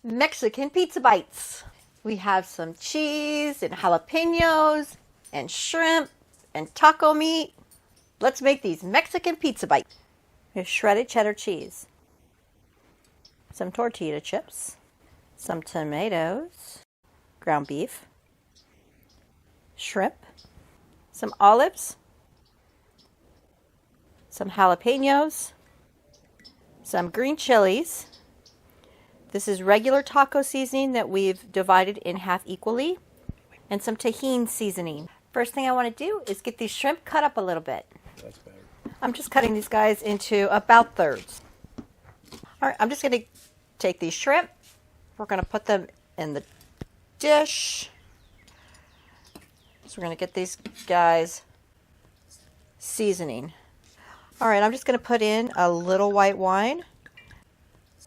Mexican pizza bites. We have some cheese and jalapenos and shrimp and taco meat. Let's make these Mexican pizza bites. We have shredded cheddar cheese, some tortilla chips, some tomatoes, ground beef, shrimp, some olives, some jalapenos, some green chilies. This is regular taco seasoning that we've divided in half equally, and some tahini seasoning. First thing I want to do is get these shrimp cut up a little bit. That's better. I'm just cutting these guys into about thirds. All right, I'm just going to take these shrimp. We're going to put them in the dish. So we're going to get these guys seasoning. All right, I'm just going to put in a little white wine.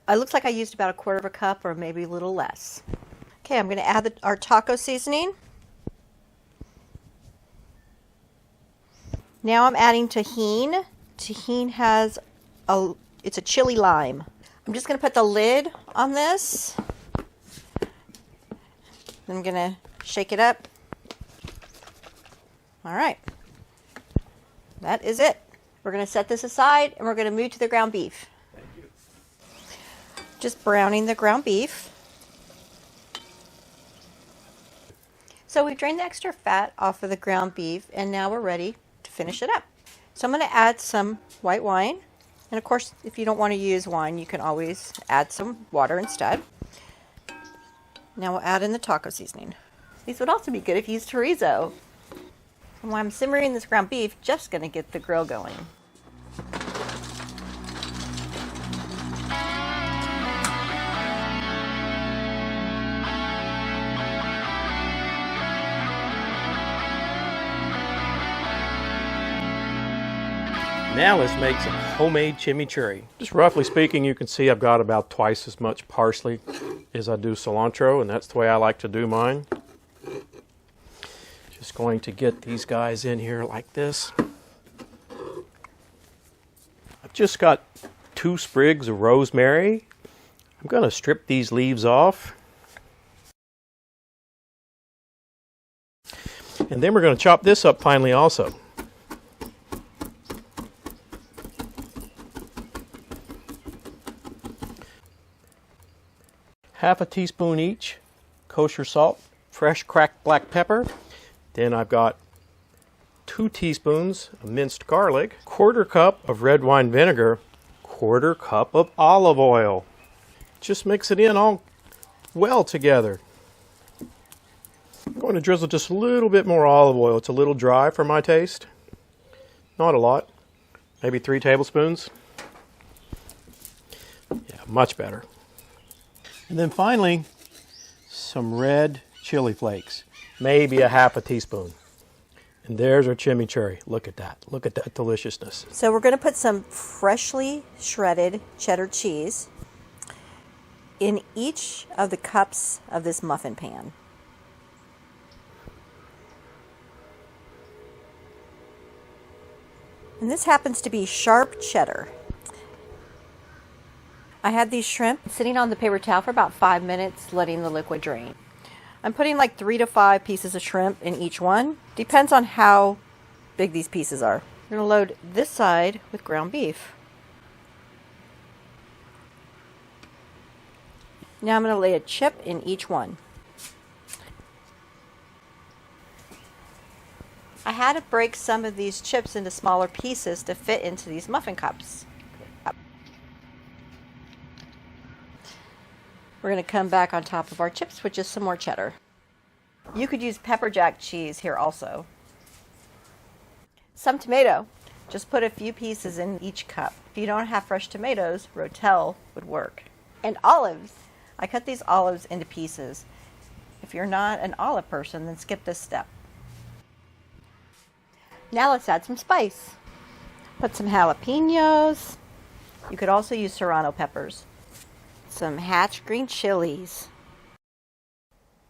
It looks like I used about 1/4 cup or maybe a little less. Okay, I'm going to add our taco seasoning. Now I'm adding tahini. Tahini has it's a chili lime. I'm just going to put the lid on this. I'm going to shake it up. All right. That is it. We're going to set this aside and we're going to move to the ground beef. Thank you. Just browning the ground beef. So we've drained the extra fat off of the ground beef and now we're ready to finish it up. So I'm going to add some white wine. And of course, if you don't want to use wine, you can always add some water instead. Now we'll add in the taco seasoning. These would also be good if you use chorizo. And while I'm simmering this ground beef, just going to get the grill going. Now let's make some homemade chimichurri. Just roughly speaking, you can see I've got about twice as much parsley as I do cilantro, and that's the way I like to do mine. Just going to get these guys in here like this. I've just got 2 sprigs of rosemary. I'm going to strip these leaves off. And then we're going to chop this up finely also. Half a teaspoon each, kosher salt, fresh cracked black pepper. Then I've got 2 teaspoons of minced garlic, 1/4 cup of red wine vinegar, 1/4 cup of olive oil. Just mix it in all well together. I'm going to drizzle just a little bit more olive oil. It's a little dry for my taste. Not a lot, maybe 3 tablespoons. Yeah, much better. And then finally, some red chili flakes, maybe a half a teaspoon. And there's our chimichurri. Look at that. Look at that deliciousness. So we're going to put some freshly shredded cheddar cheese in each of the cups of this muffin pan. And this happens to be sharp cheddar. I had these shrimp sitting on the paper towel for about 5 minutes, letting the liquid drain. I'm putting like 3 to 5 pieces of shrimp in each one. Depends on how big these pieces are. I'm going to load this side with ground beef. Now I'm going to lay a chip in each one. I had to break some of these chips into smaller pieces to fit into these muffin cups. We're going to come back on top of our chips with just some more cheddar. You could use pepper jack cheese here also. Some tomato. Just put a few pieces in each cup. If you don't have fresh tomatoes, rotel would work. And olives. I cut these olives into pieces. If you're not an olive person, then skip this step. Now let's add some spice. Put some jalapenos. You could also use serrano peppers. Some hatch green chilies.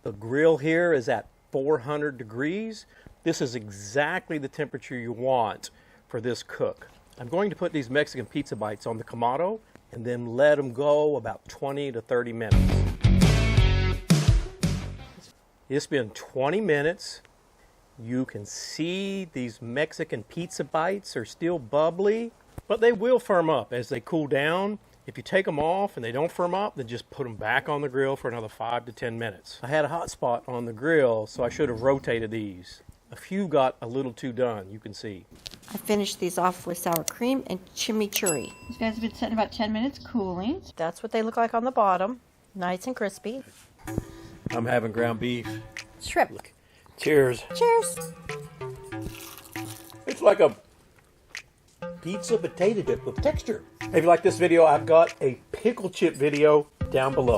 The grill here is at 400 degrees. This is exactly the temperature you want for this cook. I'm going to put these Mexican pizza bites on the Kamado and then let them go about 20 to 30 minutes. It's been 20 minutes. You can see these Mexican pizza bites are still bubbly, but they will firm up as they cool down. If you take them off and they don't firm up, then just put them back on the grill for another 5 to 10 minutes. I had a hot spot on the grill, so I should have rotated these. A few got a little too done, you can see. I finished these off with sour cream and chimichurri. These guys have been sitting about 10 minutes cooling. That's what they look like on the bottom. Nice and crispy. I'm having ground beef. Shrimp. Look. Cheers. Cheers. It's like a pizza potato dip with texture. If you like this video, I've got a pickle chip video down below.